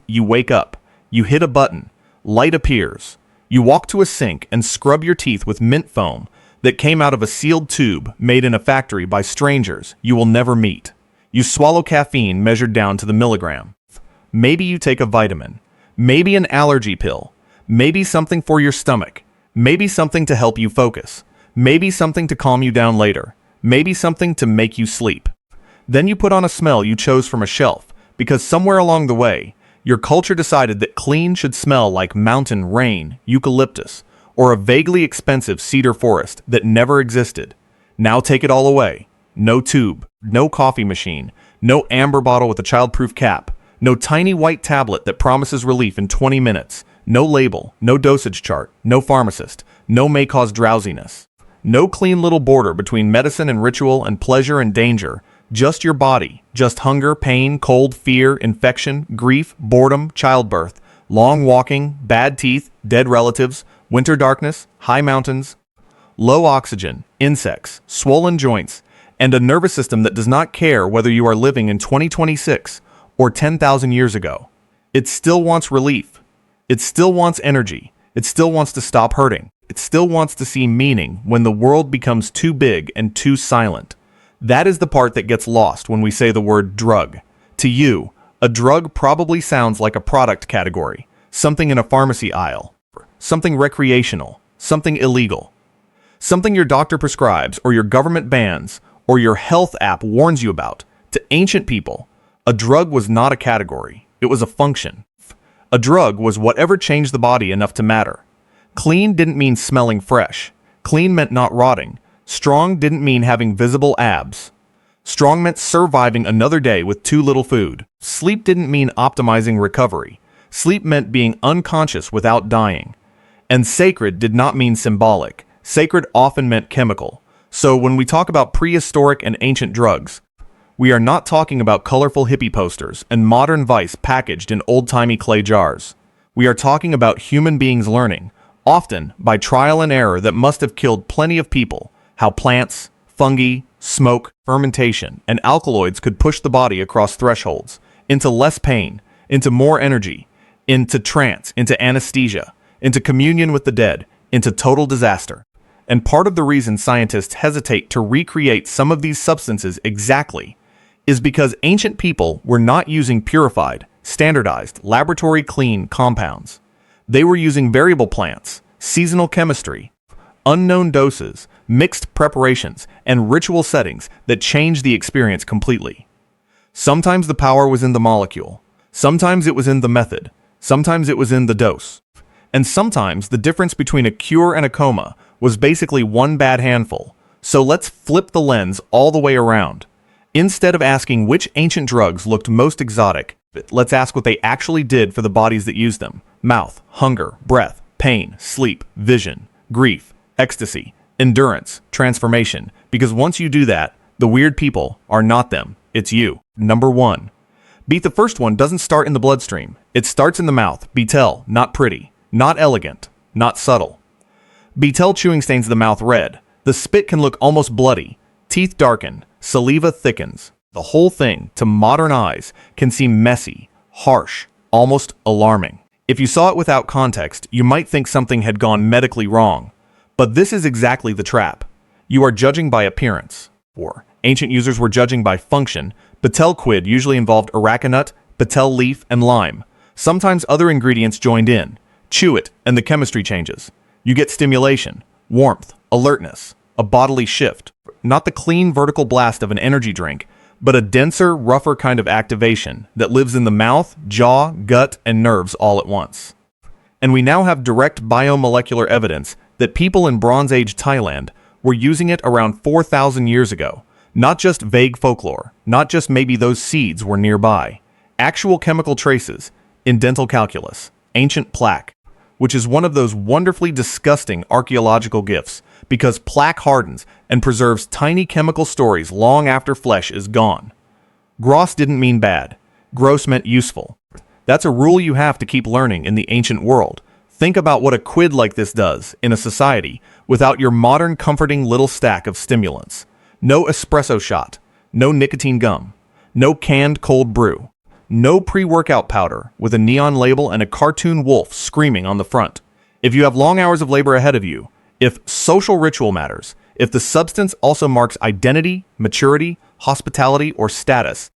you wake up, you hit a button, light appears. You walk to a sink and scrub your teeth with mint foam that came out of a sealed tube made in a factory by strangers you will never meet. You swallow caffeine measured down to the milligram. Maybe you take a vitamin. Maybe an allergy pill. Maybe something for your stomach. Maybe something to help you focus. Maybe something to calm you down later. Maybe something to make you sleep. Then you put on a smell you chose from a shelf, because somewhere along the way, your culture decided that clean should smell like mountain rain, eucalyptus, or a vaguely expensive cedar forest that never existed. Now take it all away. No tube, no coffee machine, no amber bottle with a childproof cap, no tiny white tablet that promises relief in 20 minutes, no label, no dosage chart, no pharmacist, no may cause drowsiness. No clean little border between medicine and ritual and pleasure and danger. Just your body, just hunger, pain, cold, fear, infection, grief, boredom, childbirth, long walking, bad teeth, dead relatives, winter darkness, high mountains, low oxygen, insects, swollen joints, and a nervous system that does not care whether you are living in 2026 or 10,000 years ago. It still wants relief. It still wants energy. It still wants to stop hurting. It still wants to see meaning when the world becomes too big and too silent. That is the part that gets lost when we say the word drug. To you, a drug probably sounds like a product category, something in a pharmacy aisle, something recreational, something illegal, something your doctor prescribes or your government bans or your health app warns you about. To ancient people, a drug was not a category, it was a function. A drug was whatever changed the body enough to matter. Clean didn't mean smelling fresh. Clean meant not rotting. Strong didn't mean having visible abs. Strong meant surviving another day with too little food. Sleep didn't mean optimizing recovery. Sleep meant being unconscious without dying. And sacred did not mean symbolic. Sacred often meant chemical. So when we talk about prehistoric and ancient drugs, we are not talking about colorful hippie posters and modern vice packaged in old-timey clay jars. We are talking about human beings learning, often by trial and error that must have killed plenty of people, how plants, fungi, smoke, fermentation, and alkaloids could push the body across thresholds, into less pain, into more energy, into trance, into anesthesia, into communion with the dead, into total disaster. And part of the reason scientists hesitate to recreate some of these substances exactly is because ancient people were not using purified, standardized, laboratory-clean compounds. They were using variable plants, seasonal chemistry, unknown doses, mixed preparations, and ritual settings that changed the experience completely. Sometimes the power was in the molecule, sometimes it was in the method, sometimes it was in the dose, and sometimes the difference between a cure and a coma was basically one bad handful. So let's flip the lens all the way around. Instead of asking which ancient drugs looked most exotic, let's ask what they actually did for the bodies that used them. Mouth, hunger, breath, pain, sleep, vision, grief, ecstasy, endurance, transformation. Because once you do that, the weird people are not them, it's you. Number 1. Beat the first one doesn't start in the bloodstream. It starts in the mouth. BETEL, not pretty, not elegant, not subtle. BETEL chewing stains the mouth red. The spit can look almost bloody. Teeth darken. Saliva thickens. The whole thing, to modern eyes, can seem messy, harsh, almost alarming. If you saw it without context, you might think something had gone medically wrong. But this is exactly the trap. You are judging by appearance. Or ancient users were judging by function. BETEL quid usually involved arecanut, BETEL leaf, and lime. Sometimes other ingredients joined in. Chew it, and the chemistry changes. You get stimulation, warmth, alertness, a bodily shift. Not the clean vertical blast of an energy drink, but a denser, rougher kind of activation that lives in the mouth, jaw, gut, and nerves all at once. And we now have direct biomolecular evidence that people in Bronze Age Thailand were using it around 4,000 years ago. Not just vague folklore, not just maybe those seeds were nearby. Actual chemical traces in dental calculus, ancient plaque, which is one of those wonderfully disgusting archaeological gifts because plaque hardens and preserves tiny chemical stories long after flesh is gone. Gross didn't mean bad. Gross meant useful. That's a rule you have to keep learning in the ancient world. Think about what a quid like this does in a society without your modern comforting little stack of stimulants. No espresso shot, no nicotine gum, no canned cold brew, No pre-workout powder with a neon label and a cartoon wolf screaming on the front. If you have long hours of labor ahead of you, if social ritual matters, if the substance also marks identity, maturity, hospitality, or status,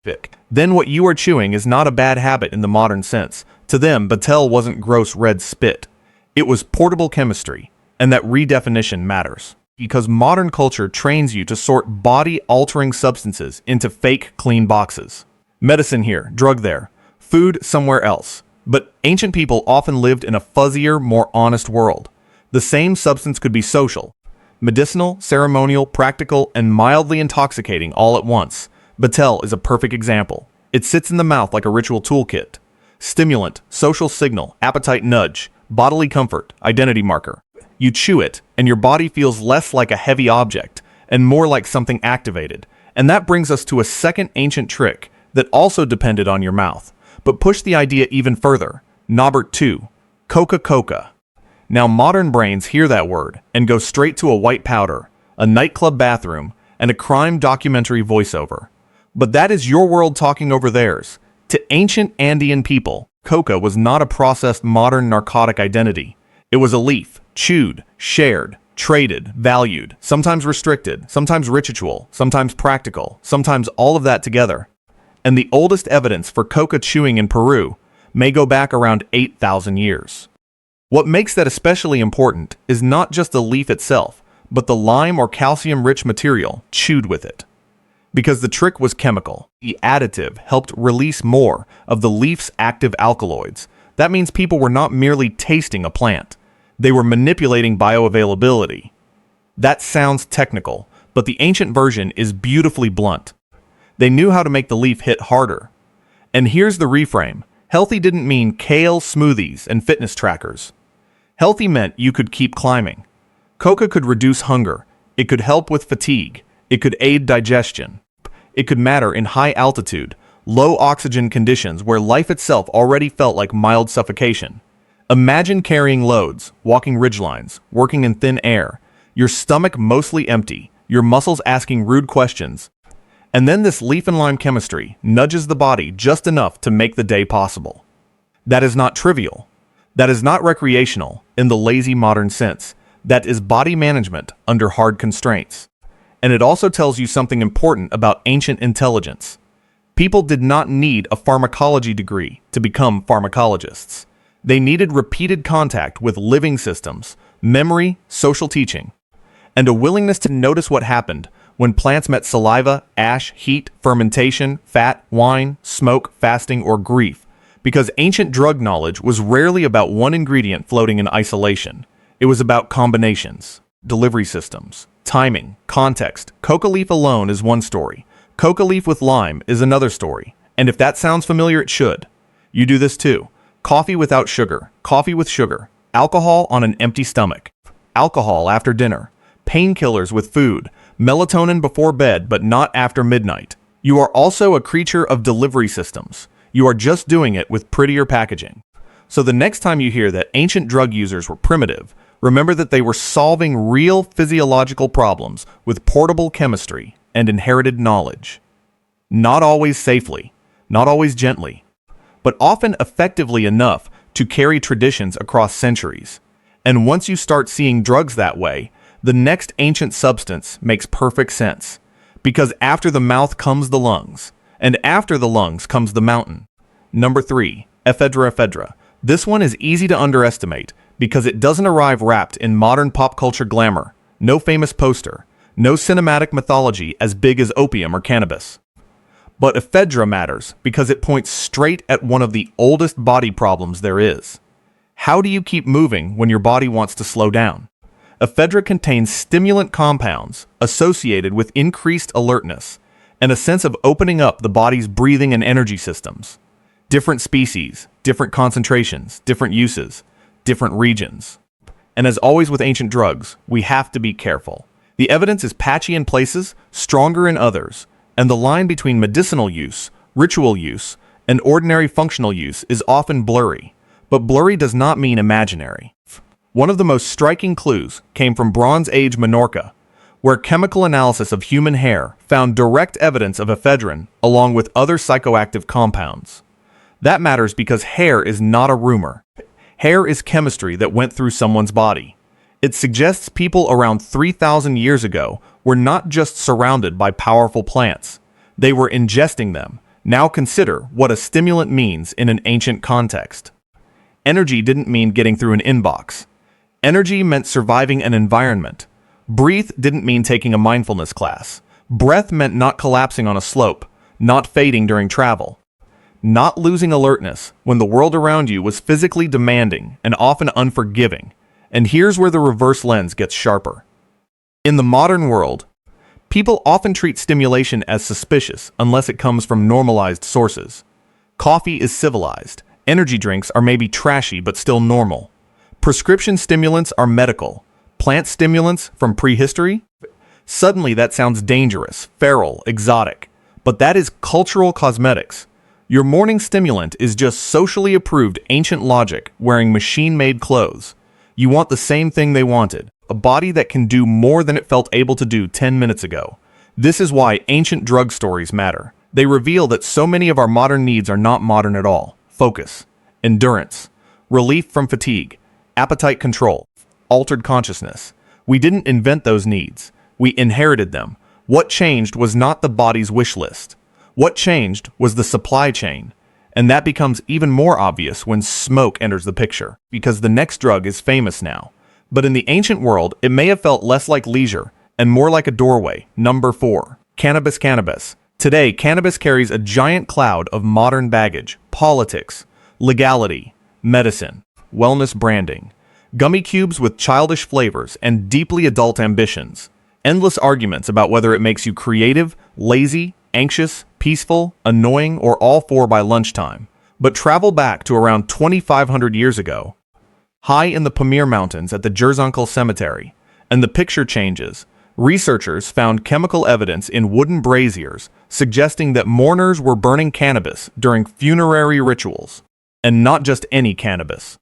then what you are chewing is not a bad habit in the modern sense. To them, BETEL wasn't gross red spit. It was portable chemistry, and that redefinition matters. Because modern culture trains you to sort body-altering substances into fake, clean boxes. Medicine here, drug there, food somewhere else. But ancient people often lived in a fuzzier, more honest world. The same substance could be social, medicinal, ceremonial, practical, and mildly intoxicating all at once. BETEL is a perfect example. It sits in the mouth like a ritual toolkit. Stimulant, social signal, appetite nudge, bodily comfort, identity marker. You chew it, and your body feels less like a heavy object, and more like something activated. And that brings us to a second ancient trick that also depended on your mouth, but pushed the idea even further. Norbert 2. COCA. Now modern brains hear that word and go straight to a white powder, a nightclub bathroom, and a crime documentary voiceover. But that is your world talking over theirs. To ancient Andean people, coca was not a processed modern narcotic identity. It was a leaf, chewed, shared, traded, valued, sometimes restricted, sometimes ritual, sometimes practical, sometimes all of that together. And the oldest evidence for coca chewing in Peru may go back around 8,000 years. What makes that especially important is not just the leaf itself, but the lime or calcium-rich material chewed with it. Because the trick was chemical, the additive helped release more of the leaf's active alkaloids. That means people were not merely tasting a plant. They were manipulating bioavailability. That sounds technical, but the ancient version is beautifully blunt. They knew how to make the leaf hit harder. And here's the reframe. Healthy didn't mean kale smoothies and fitness trackers. Healthy meant you could keep climbing. Coca could reduce hunger. It could help with fatigue. It could aid digestion. It could matter in high altitude, low oxygen conditions where life itself already felt like mild suffocation. Imagine carrying loads, walking ridgelines, working in thin air, your stomach mostly empty, your muscles asking rude questions. And then this leaf and lime chemistry nudges the body just enough to make the day possible. That is not trivial. That is not recreational in the lazy modern sense. That is body management under hard constraints. And it also tells you something important about ancient intelligence. People did not need a pharmacology degree to become pharmacologists. They needed repeated contact with living systems, memory, social teaching, and a willingness to notice what happened when plants met saliva, ash, heat, fermentation, fat, wine, smoke, fasting, or grief. Because ancient drug knowledge was rarely about one ingredient floating in isolation. It was about combinations, delivery systems, timing, context. Coca leaf alone is one story. Coca leaf with lime is another story. And if that sounds familiar, it should. You do this too. Coffee without sugar, coffee with sugar, alcohol on an empty stomach, alcohol after dinner, painkillers with food, melatonin before bed but not after midnight. You are also a creature of delivery systems. You are just doing it with prettier packaging. So the next time you hear that ancient drug users were primitive, remember that they were solving real physiological problems with portable chemistry and inherited knowledge. Not always safely, not always gently, but often effectively enough to carry traditions across centuries. And once you start seeing drugs that way, the next ancient substance makes perfect sense. Because after the mouth comes the lungs, and after the lungs comes the mountain. Number 3, ephedra. This one is easy to underestimate because it doesn't arrive wrapped in modern pop culture glamour. No famous poster, no cinematic mythology as big as opium or cannabis. But ephedra matters because it points straight at one of the oldest body problems there is. How do you keep moving when your body wants to slow down? Ephedra contains stimulant compounds associated with increased alertness and a sense of opening up the body's breathing and energy systems. Different species, different concentrations, different uses, different regions. And as always with ancient drugs, we have to be careful. The evidence is patchy in places, stronger in others, and the line between medicinal use, ritual use, and ordinary functional use is often blurry. But blurry does not mean imaginary. One of the most striking clues came from Bronze Age Minorca, where chemical analysis of human hair found direct evidence of ephedrine along with other psychoactive compounds. That matters because hair is not a rumor. Hair is chemistry that went through someone's body. It suggests people around 3,000 years ago were not just surrounded by powerful plants. They were ingesting them. Now consider what a stimulant means in an ancient context. Energy didn't mean getting through an inbox. Energy meant surviving an environment. Breathe didn't mean taking a mindfulness class. Breath meant not collapsing on a slope, not fading during travel, not losing alertness when the world around you was physically demanding and often unforgiving. And here's where the reverse lens gets sharper. In the modern world, people often treat stimulation as suspicious unless it comes from normalized sources. Coffee is civilized. Energy drinks are maybe trashy but still normal. Prescription stimulants are medical. Plant stimulants from prehistory? Suddenly that sounds dangerous, feral, exotic. But that is cultural cosmetics. Your morning stimulant is just socially approved ancient logic wearing machine-made clothes. You want the same thing they wanted, a body that can do more than it felt able to do 10 minutes ago. This is why ancient drug stories matter. They reveal that so many of our modern needs are not modern at all. Focus, endurance, relief from fatigue, appetite control, altered consciousness. We didn't invent those needs. We inherited them. What changed was not the body's wish list. What changed was the supply chain. And that becomes even more obvious when smoke enters the picture, because the next drug is famous now. But in the ancient world, it may have felt less like leisure and more like a doorway. Number 4. Cannabis. Cannabis. Today, cannabis carries a giant cloud of modern baggage, politics, legality, medicine, wellness branding, gummy cubes with childish flavors and deeply adult ambitions, endless arguments about whether it makes you creative, lazy, anxious, peaceful, annoying, or all four by lunchtime. But travel back to around 2,500 years ago, high in the Pamir Mountains at the Jerzunkel Cemetery, and the picture changes. Researchers found chemical evidence in wooden braziers suggesting that mourners were burning cannabis during funerary rituals, and not just any cannabis.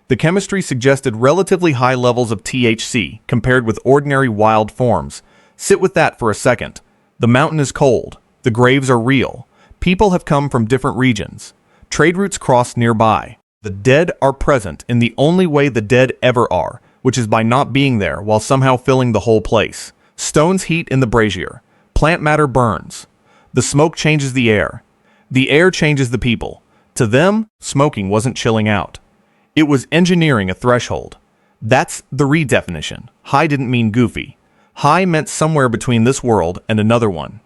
The chemistry suggested relatively high levels of THC compared with ordinary wild forms. Sit with that for a second. The mountain is cold. The graves are real. People have come from different regions. Trade routes cross nearby. The dead are present in the only way the dead ever are, which is by not being there while somehow filling the whole place. Stones heat in the brazier. Plant matter burns. The smoke changes the air. The air changes the people. To them, smoking wasn't chilling out. It was engineering a threshold. That's the redefinition. High didn't mean goofy. High meant somewhere between this world and another one.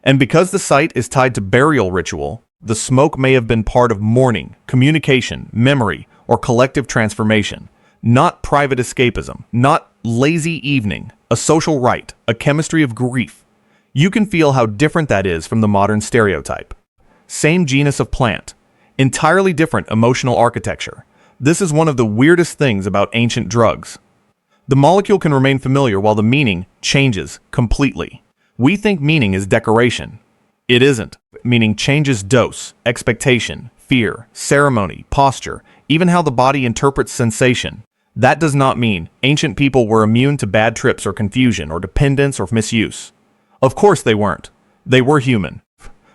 And because the site is tied to burial ritual, the smoke may have been part of mourning, communication, memory, or collective transformation. Not private escapism, not lazy evening, a social rite, a chemistry of grief. You can feel how different that is from the modern stereotype. Same genus of plant, entirely different emotional architecture. This is one of the weirdest things about ancient drugs. The molecule can remain familiar while the meaning changes completely. We think meaning is decoration. It isn't. Meaning changes dose, expectation, fear, ceremony, posture, even how the body interprets sensation. That does not mean ancient people were immune to bad trips or confusion or dependence or misuse. Of course they weren't. They were human.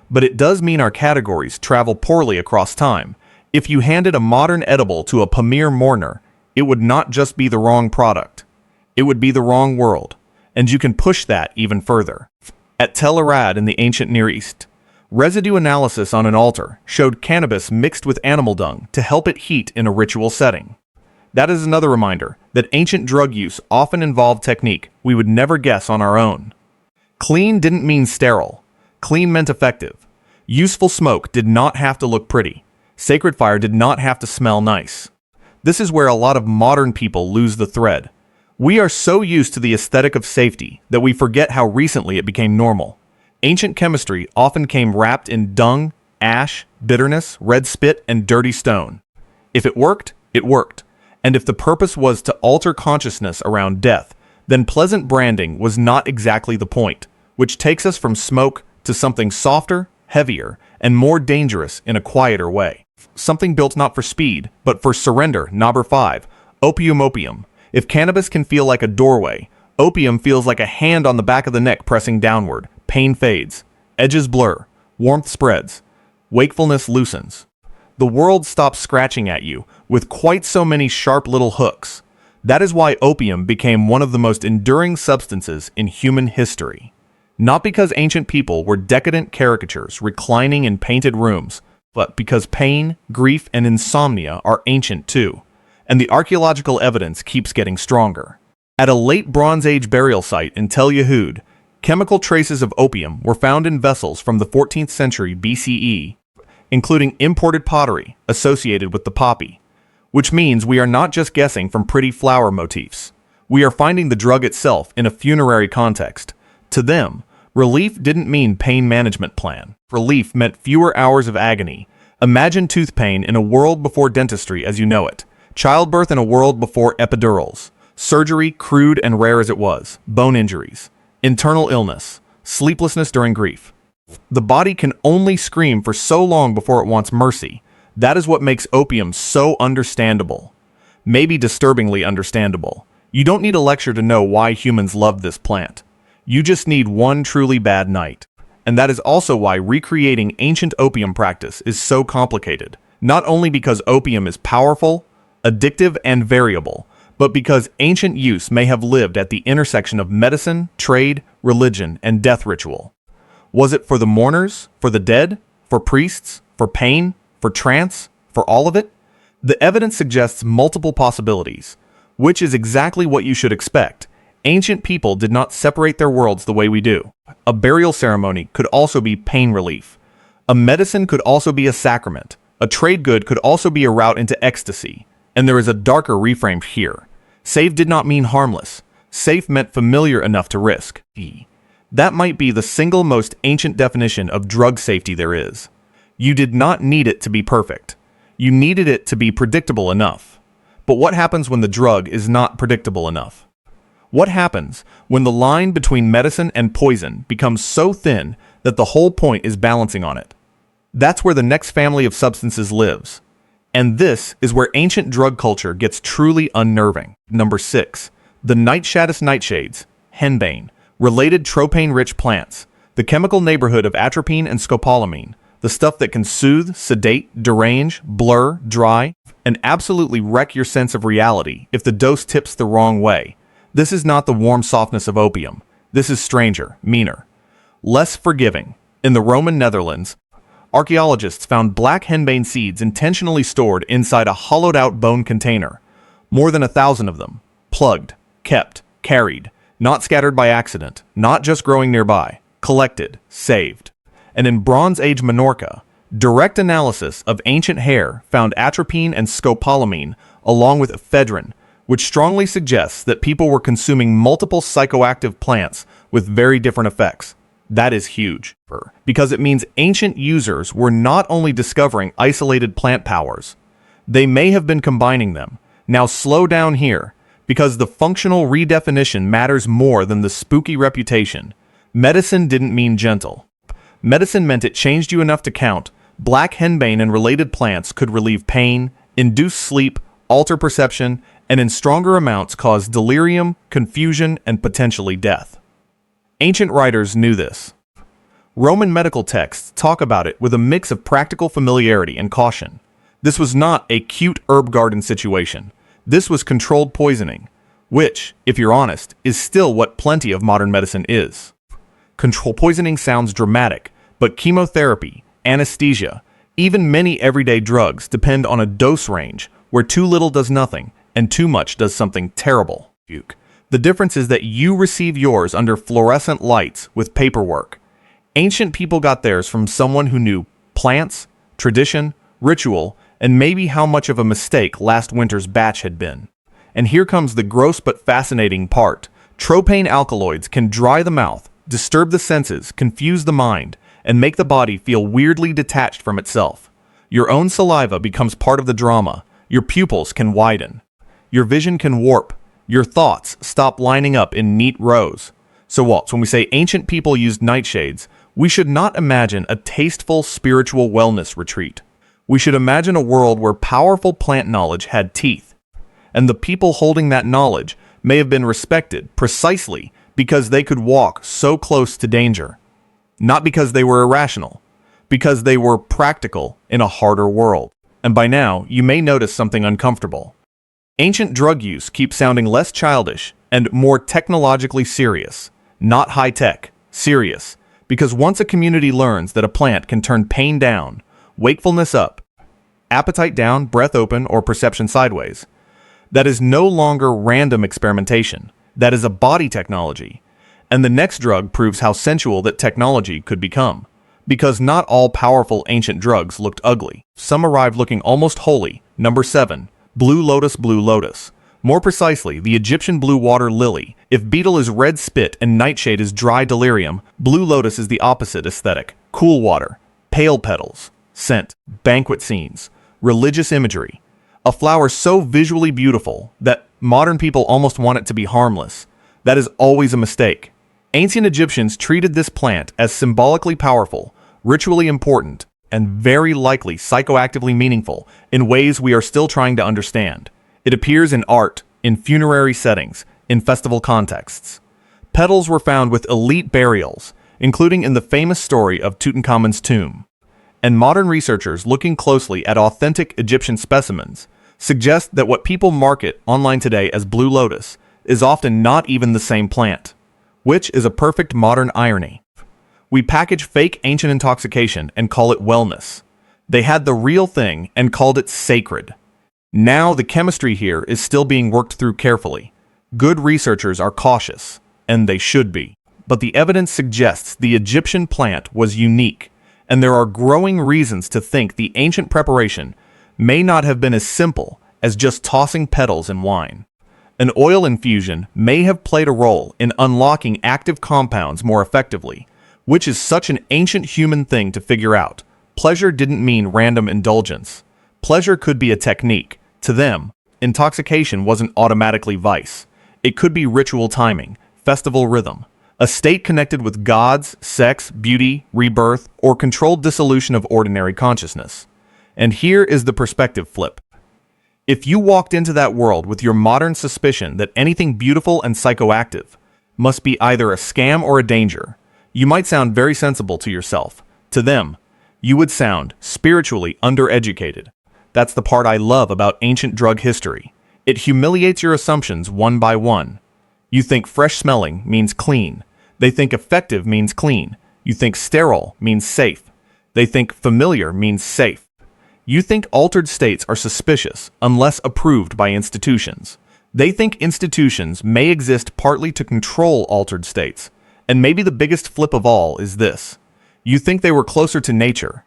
But it does mean our categories travel poorly across time. If you handed a modern edible to a Pamir mourner, it would not just be the wrong product. It would be the wrong world. And you can push that even further. At Tel Arad in the ancient Near East, residue analysis on an altar showed cannabis mixed with animal dung to help it heat in a ritual setting. That is another reminder that ancient drug use often involved technique we would never guess on our own. Clean didn't mean sterile. Clean meant effective. Useful smoke did not have to look pretty. Sacred fire did not have to smell nice. This is where a lot of modern people lose the thread. We are so used to the aesthetic of safety that we forget how recently it became normal. Ancient chemistry often came wrapped in dung, ash, bitterness, red spit, and dirty stone. If it worked, it worked. And if the purpose was to alter consciousness around death, then pleasant branding was not exactly the point, which takes us from smoke to something softer, heavier, and more dangerous in a quieter way. Something built not for speed, but for surrender. Number 5. Opium. If cannabis can feel like a doorway, opium feels like a hand on the back of the neck pressing downward. Pain fades. Edges blur. Warmth spreads. Wakefulness loosens. The world stops scratching at you with quite so many sharp little hooks. That is why opium became one of the most enduring substances in human history. Not because ancient people were decadent caricatures reclining in painted rooms, but because pain, grief, and insomnia are ancient too, and the archaeological evidence keeps getting stronger. At a late Bronze Age burial site in Tel Yehud, chemical traces of opium were found in vessels from the 14th century BCE, including imported pottery associated with the poppy, which means we are not just guessing from pretty flower motifs. We are finding the drug itself in a funerary context. To them, relief didn't mean pain management plan. Relief meant fewer hours of agony. Imagine tooth pain in a world before dentistry as you know it, childbirth in a world before epidurals, surgery, crude and rare as it was, bone injuries, internal illness, sleeplessness during grief. The body can only scream for so long before it wants mercy. That is what makes opium so understandable. Maybe disturbingly understandable. You don't need a lecture to know why humans love this plant. You just need one truly bad night. And that is also why recreating ancient opium practice is so complicated. Not only because opium is powerful, addictive, and variable, but because ancient use may have lived at the intersection of medicine, trade, religion, and death ritual. Was it for the mourners, for the dead, for priests, for pain, for trance, for all of it? The evidence suggests multiple possibilities, which is exactly what you should expect. Ancient people did not separate their worlds the way we do. A burial ceremony could also be pain relief. A medicine could also be a sacrament. A trade good could also be a route into ecstasy. And there is a darker reframe here. Safe did not mean harmless. Safe meant familiar enough to risk. That might be the single most ancient definition of drug safety there is. You did not need it to be perfect. You needed it to be predictable enough. But what happens when the drug is not predictable enough? What happens when the line between medicine and poison becomes so thin that the whole point is balancing on it? That's where the next family of substances lives. And this is where ancient drug culture gets truly unnerving. Number 6. The nightshades, Henbane. Related tropane-rich plants, the chemical neighborhood of atropine and scopolamine, the stuff that can soothe, sedate, derange, blur, dry, and absolutely wreck your sense of reality if the dose tips the wrong way. This is not the warm softness of opium. This is stranger, meaner, less forgiving. In the Roman Netherlands, archaeologists found black henbane seeds intentionally stored inside a hollowed-out bone container. More than 1,000 of them. Plugged, kept, carried. Not scattered by accident, not just growing nearby, collected, saved. And in Bronze Age Minorca, direct analysis of ancient hair found atropine and scopolamine along with ephedrine, which strongly suggests that people were consuming multiple psychoactive plants with very different effects. That is huge, because it means ancient users were not only discovering isolated plant powers, they may have been combining them. Now slow down here, because the functional redefinition matters more than the spooky reputation. Medicine didn't mean gentle. Medicine meant it changed you enough to count. Black henbane and related plants could relieve pain, induce sleep, alter perception, and in stronger amounts cause delirium, confusion, and potentially death. Ancient writers knew this. Roman medical texts talk about it with a mix of practical familiarity and caution. This was not a cute herb garden situation. This was controlled poisoning, which, if you're honest, is still what plenty of modern medicine is. Controlled poisoning sounds dramatic, but chemotherapy, anesthesia, even many everyday drugs depend on a dose range where too little does nothing and too much does something terrible. The difference is that you receive yours under fluorescent lights with paperwork. Ancient people got theirs from someone who knew plants, tradition, ritual, and maybe how much of a mistake last winter's batch had been. And here comes the gross but fascinating part. Tropane alkaloids can dry the mouth, disturb the senses, confuse the mind, and make the body feel weirdly detached from itself. Your own saliva becomes part of the drama. Your pupils can widen. Your vision can warp. Your thoughts stop lining up in neat rows. So Waltz, when we say ancient people used nightshades, we should not imagine a tasteful spiritual wellness retreat. We should imagine a world where powerful plant knowledge had teeth, and the people holding that knowledge may have been respected precisely because they could walk so close to danger. Not because they were irrational, because they were practical in a harder world. And by now, you may notice something uncomfortable. Ancient drug use keeps sounding less childish and more technologically serious. Not high-tech, serious. Because once a community learns that a plant can turn pain down, wakefulness up, appetite down, breath open, or perception sideways, that is no longer random experimentation. That is a body technology. And the next drug proves how sensual that technology could become. Because not all powerful ancient drugs looked ugly. Some arrived looking almost holy. Number 7. Blue lotus, blue lotus. More precisely, the Egyptian blue water lily. If betel is red spit and nightshade is dry delirium, blue lotus is the opposite aesthetic. Cool water, pale petals, scent, banquet scenes, religious imagery. A flower so visually beautiful that modern people almost want it to be harmless. That is always a mistake. Ancient Egyptians treated this plant as symbolically powerful, ritually important, and very likely psychoactively meaningful in ways we are still trying to understand. It appears in art, in funerary settings, in festival contexts. Petals were found with elite burials, including in the famous story of Tutankhamun's tomb. And modern researchers looking closely at authentic Egyptian specimens suggest that what people market online today as blue lotus is often not even the same plant, which is a perfect modern irony. We package fake ancient intoxication and call it wellness. They had the real thing and called it sacred. Now the chemistry here is still being worked through carefully. Good researchers are cautious, and they should be. But the evidence suggests the Egyptian plant was unique, and there are growing reasons to think the ancient preparation may not have been as simple as just tossing petals in wine. An oil infusion may have played a role in unlocking active compounds more effectively, which is such an ancient human thing to figure out. Pleasure didn't mean random indulgence. Pleasure could be a technique. To them, intoxication wasn't automatically vice. It could be ritual timing, festival rhythm, a state connected with gods, sex, beauty, rebirth, or controlled dissolution of ordinary consciousness. And here is the perspective flip. If you walked into that world with your modern suspicion that anything beautiful and psychoactive must be either a scam or a danger, you might sound very sensible to yourself. To them, you would sound spiritually undereducated. That's the part I love about ancient drug history. It humiliates your assumptions one by one. You think fresh smelling means clean. They think effective means clean. You think sterile means safe. They think familiar means safe. You think altered states are suspicious unless approved by institutions. They think institutions may exist partly to control altered states. And maybe the biggest flip of all is this. You think they were closer to nature,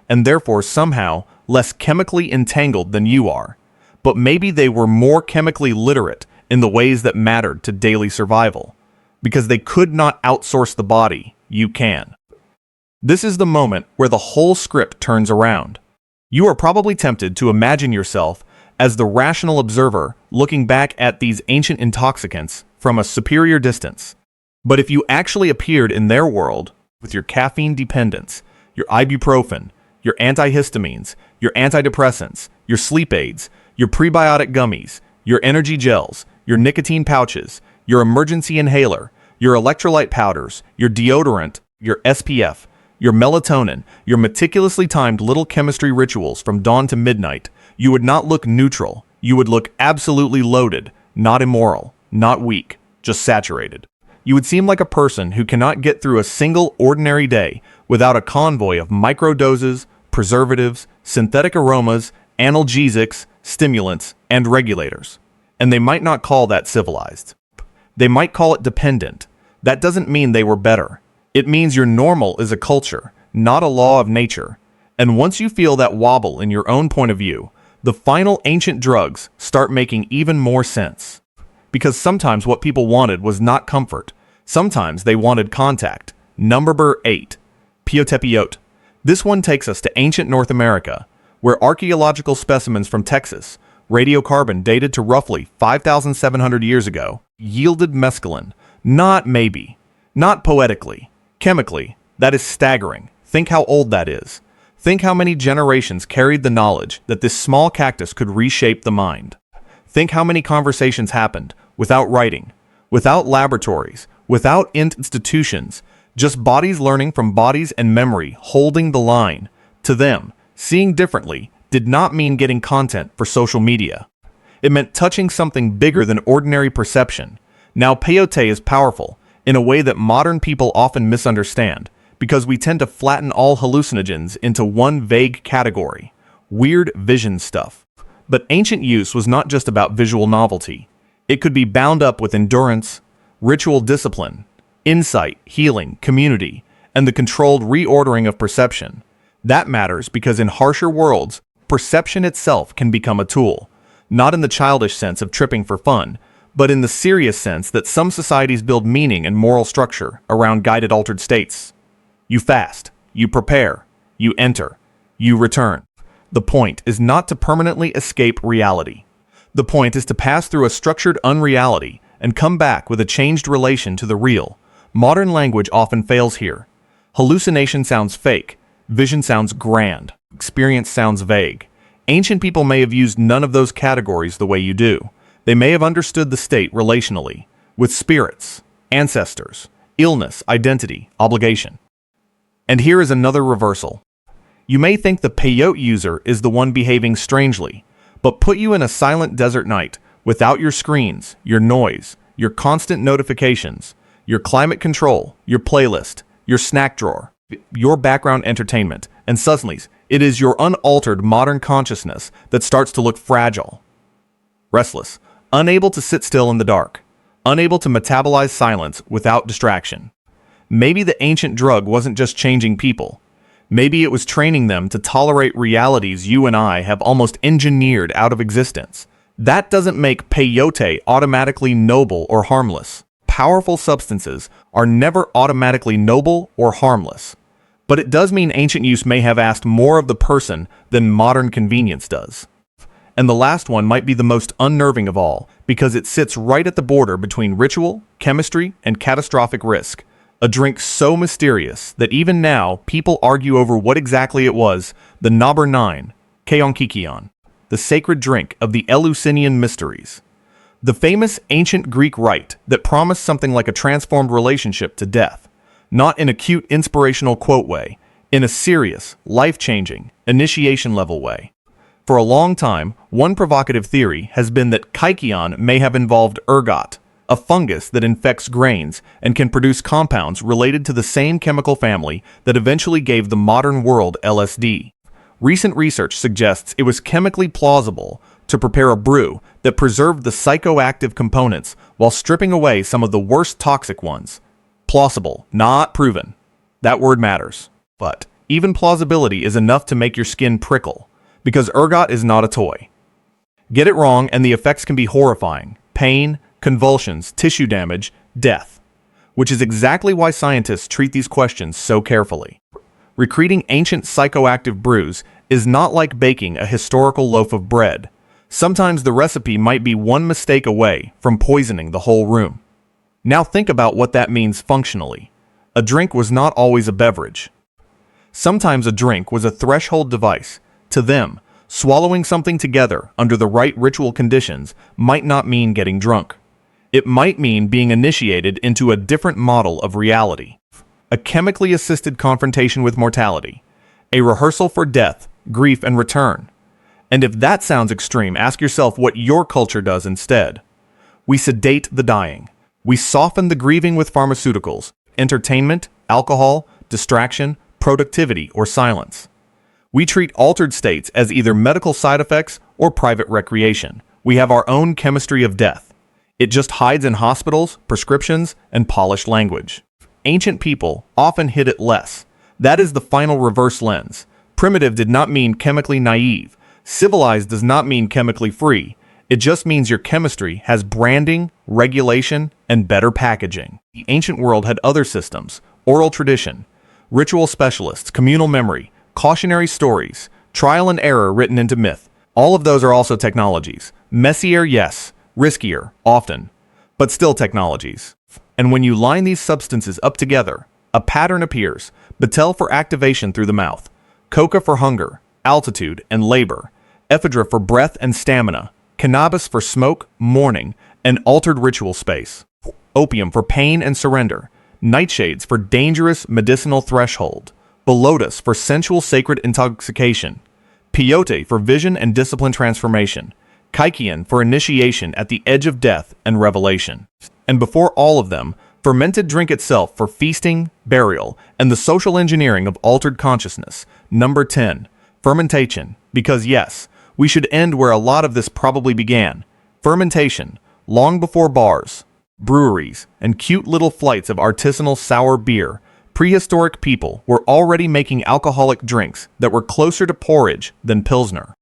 and therefore somehow less chemically entangled than you are. But maybe they were more chemically literate in the ways that mattered to daily survival. Because they could not outsource the body, you can. This is the moment where the whole script turns around. You are probably tempted to imagine yourself as the rational observer looking back at these ancient intoxicants from a superior distance. But if you actually appeared in their world with your caffeine dependence, your ibuprofen, your antihistamines, your antidepressants, your sleep aids, your prebiotic gummies, your energy gels, your nicotine pouches, your emergency inhaler, your electrolyte powders, your deodorant, your SPF, your melatonin, your meticulously timed little chemistry rituals from dawn to midnight, you would not look neutral. You would look absolutely loaded, not immoral, not weak, just saturated. You would seem like a person who cannot get through a single ordinary day without a convoy of microdoses, preservatives, synthetic aromas, analgesics, stimulants, and regulators. And they might not call that civilized. They might call it dependent. That doesn't mean they were better. It means your normal is a culture, not a law of nature. And once you feel that wobble in your own point of view, the final ancient drugs start making even more sense. Because sometimes what people wanted was not comfort. Sometimes they wanted contact. Number 8. PEYOTE. This one takes us to ancient North America, where archaeological specimens from Texas, radiocarbon dated to roughly 5,700 years ago, yielded mescaline. Not maybe. Not poetically. Chemically. That is staggering. Think how old that is. Think how many generations carried the knowledge that this small cactus could reshape the mind. Think how many conversations happened without writing, without laboratories, without institutions, just bodies learning from bodies and memory holding the line. To them, seeing differently did not mean getting content for social media. It meant touching something bigger than ordinary perception. Now, peyote is powerful in a way that modern people often misunderstand, because we tend to flatten all hallucinogens into one vague category: weird vision stuff. But ancient use was not just about visual novelty. It could be bound up with endurance, ritual discipline, insight, healing, community, and the controlled reordering of perception. That matters because in harsher worlds, perception itself can become a tool, not in the childish sense of tripping for fun, but in the serious sense that some societies build meaning and moral structure around guided altered states. You fast, you prepare, you enter, you return. The point is not to permanently escape reality. The point is to pass through a structured unreality and come back with a changed relation to the real. Modern language often fails here. Hallucination sounds fake, vision sounds grand, experience sounds vague. Ancient people may have used none of those categories the way you do. They may have understood the state relationally, with spirits, ancestors, illness, identity, obligation. And here is another reversal. You may think the peyote user is the one behaving strangely, but put you in a silent desert night, without your screens, your noise, your constant notifications, your climate control, your playlist, your snack drawer, your background entertainment, and suddenly, it is your unaltered modern consciousness that starts to look fragile, restless, unable to sit still in the dark, unable to metabolize silence without distraction. Maybe the ancient drug wasn't just changing people. Maybe it was training them to tolerate realities you and I have almost engineered out of existence. That doesn't make peyote automatically noble or harmless. Powerful substances are never automatically noble or harmless. But it does mean ancient use may have asked more of the person than modern convenience does. And the last one might be the most unnerving of all, because it sits right at the border between ritual, chemistry, and catastrophic risk. A drink so mysterious that even now people argue over what exactly it was: the number 9, KYKEON, the sacred drink of the Eleusinian mysteries. The famous ancient Greek rite that promised something like a transformed relationship to death, not in a cute inspirational quote way, in a serious, life-changing, initiation-level way. For a long time, one provocative theory has been that KYKEON may have involved ergot, a fungus that infects grains and can produce compounds related to the same chemical family that eventually gave the modern world LSD. Recent research suggests it was chemically plausible to prepare a brew that preserved the psychoactive components while stripping away some of the worst toxic ones. Plausible, not proven. That word matters. But even plausibility is enough to make your skin prickle, because ergot is not a toy. Get it wrong and the effects can be horrifying: pain, convulsions, tissue damage, death. Which is exactly why scientists treat these questions so carefully. Recreating ancient psychoactive brews is not like baking a historical loaf of bread. Sometimes the recipe might be one mistake away from poisoning the whole room. Now think about what that means functionally. A drink was not always a beverage. Sometimes a drink was a threshold device. To them, swallowing something together under the right ritual conditions might not mean getting drunk. It might mean being initiated into a different model of reality. A chemically assisted confrontation with mortality. A rehearsal for death, grief, and return. And if that sounds extreme, ask yourself what your culture does instead. We sedate the dying. We soften the grieving with pharmaceuticals, entertainment, alcohol, distraction, productivity, or silence. We treat altered states as either medical side effects or private recreation. We have our own chemistry of death. It just hides in hospitals, prescriptions, and polished language. Ancient people often hid it less. That is the final reverse lens. Primitive did not mean chemically naive. Civilized does not mean chemically free. It just means your chemistry has branding, regulation, and better packaging. The ancient world had other systems: oral tradition, ritual specialists, communal memory, cautionary stories, trial and error written into myth. All of those are also technologies. Messier, yes. Riskier, often. But still technologies. And when you line these substances up together, a pattern appears. BETEL for activation through the mouth, COCA for hunger, altitude, and labor, EPHEDRA for breath and stamina, CANNABIS for smoke, mourning, and altered ritual space, OPIUM for pain and surrender, NIGHTSHADES for dangerous medicinal threshold, LOTUS for sensual sacred intoxication, PEYOTE for vision and discipline transformation, KYKEON for initiation at the edge of death and revelation. And before all of them, fermented drink itself for feasting, burial, and the social engineering of altered consciousness. Number 10. Fermentation. Because yes, we should end where a lot of this probably began. Fermentation, long before bars, breweries, and cute little flights of artisanal sour beer, prehistoric people were already making alcoholic drinks that were closer to porridge than Pilsner.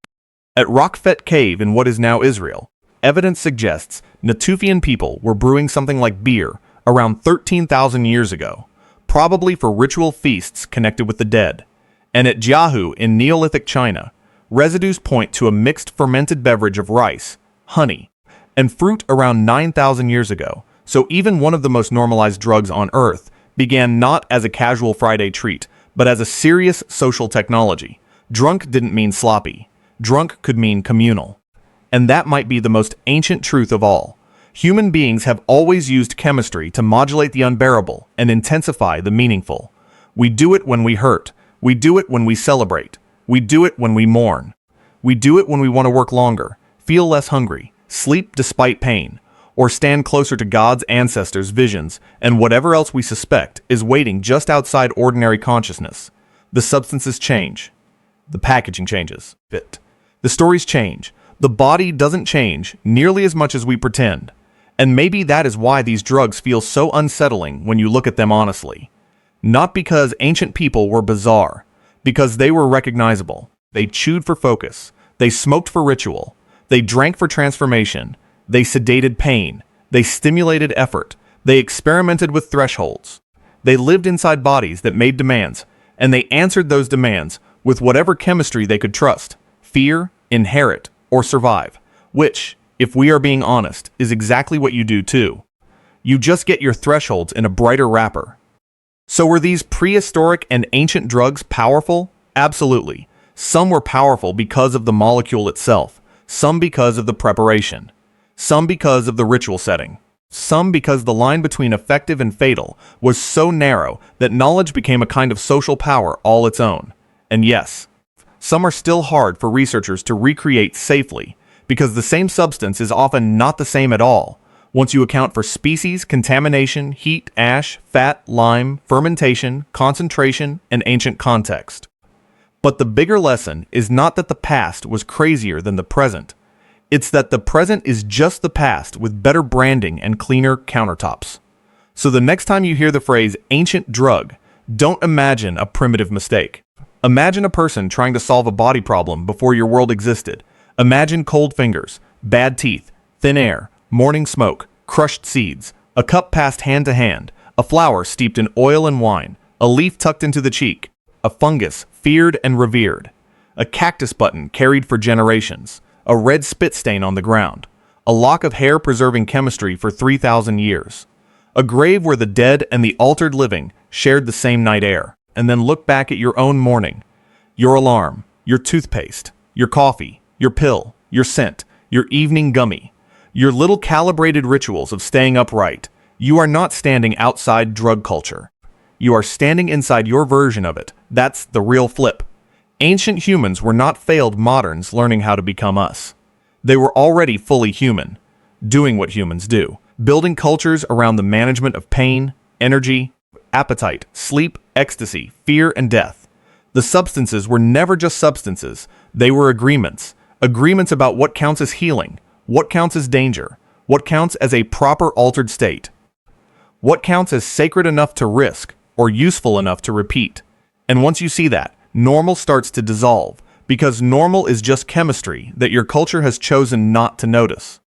At Rockfet Cave in what is now Israel, evidence suggests Natufian people were brewing something like beer around 13,000 years ago, probably for ritual feasts connected with the dead. And at Jiahu in Neolithic China, residues point to a mixed fermented beverage of rice, honey, and fruit around 9,000 years ago, so even one of the most normalized drugs on Earth began not as a casual Friday treat, but as a serious social technology. Drunk didn't mean sloppy. Drunk could mean communal. And that might be the most ancient truth of all. Human beings have always used chemistry to modulate the unbearable and intensify the meaningful. We do it when we hurt. We do it when we celebrate. We do it when we mourn. We do it when we want to work longer, feel less hungry, sleep despite pain, or stand closer to God's ancestors' visions and whatever else we suspect is waiting just outside ordinary consciousness. The substances change. The packaging changes. The stories change. The body doesn't change nearly as much as we pretend. And maybe that is why these drugs feel so unsettling when you look at them honestly. Not because ancient people were bizarre, because they were recognizable. They chewed for focus. They smoked for ritual. They drank for transformation. They sedated pain. They stimulated effort. They experimented with thresholds. They lived inside bodies that made demands, and they answered those demands with whatever chemistry they could trust, fear, inherit, or survive, which, if we are being honest, is exactly what you do too. You just get your thresholds in a brighter wrapper. So were these prehistoric and ancient drugs powerful? Absolutely. Some were powerful because of the molecule itself, some because of the preparation, some because of the ritual setting, some because the line between effective and fatal was so narrow that knowledge became a kind of social power all its own. And yes, some are still hard for researchers to recreate safely because the same substance is often not the same at all once you account for species, contamination, heat, ash, fat, lime, fermentation, concentration, and ancient context. But the bigger lesson is not that the past was crazier than the present. It's that the present is just the past with better branding and cleaner countertops. So the next time you hear the phrase ancient drug, don't imagine a primitive mistake. Imagine a person trying to solve a body problem before your world existed. Imagine cold fingers, bad teeth, thin air, morning smoke, crushed seeds, a cup passed hand to hand, a flower steeped in oil and wine, a leaf tucked into the cheek, a fungus feared and revered, a cactus button carried for generations, a red spit stain on the ground, a lock of hair preserving chemistry for 3,000 years, a grave where the dead and the altered living shared the same night air. And then look back at your own morning, your alarm, your toothpaste, your coffee, your pill, your scent, your evening gummy, your little calibrated rituals of staying upright. You are not standing outside drug culture. You are standing inside your version of it. That's the real flip. Ancient humans were not failed moderns learning how to become us. They were already fully human, doing what humans do, building cultures around the management of pain, energy, appetite, sleep, ecstasy, fear, and death. The substances were never just substances. They were agreements. Agreements about what counts as healing, what counts as danger, what counts as a proper altered state, what counts as sacred enough to risk or useful enough to repeat. And once you see that, normal starts to dissolve, because normal is just chemistry that your culture has chosen not to notice.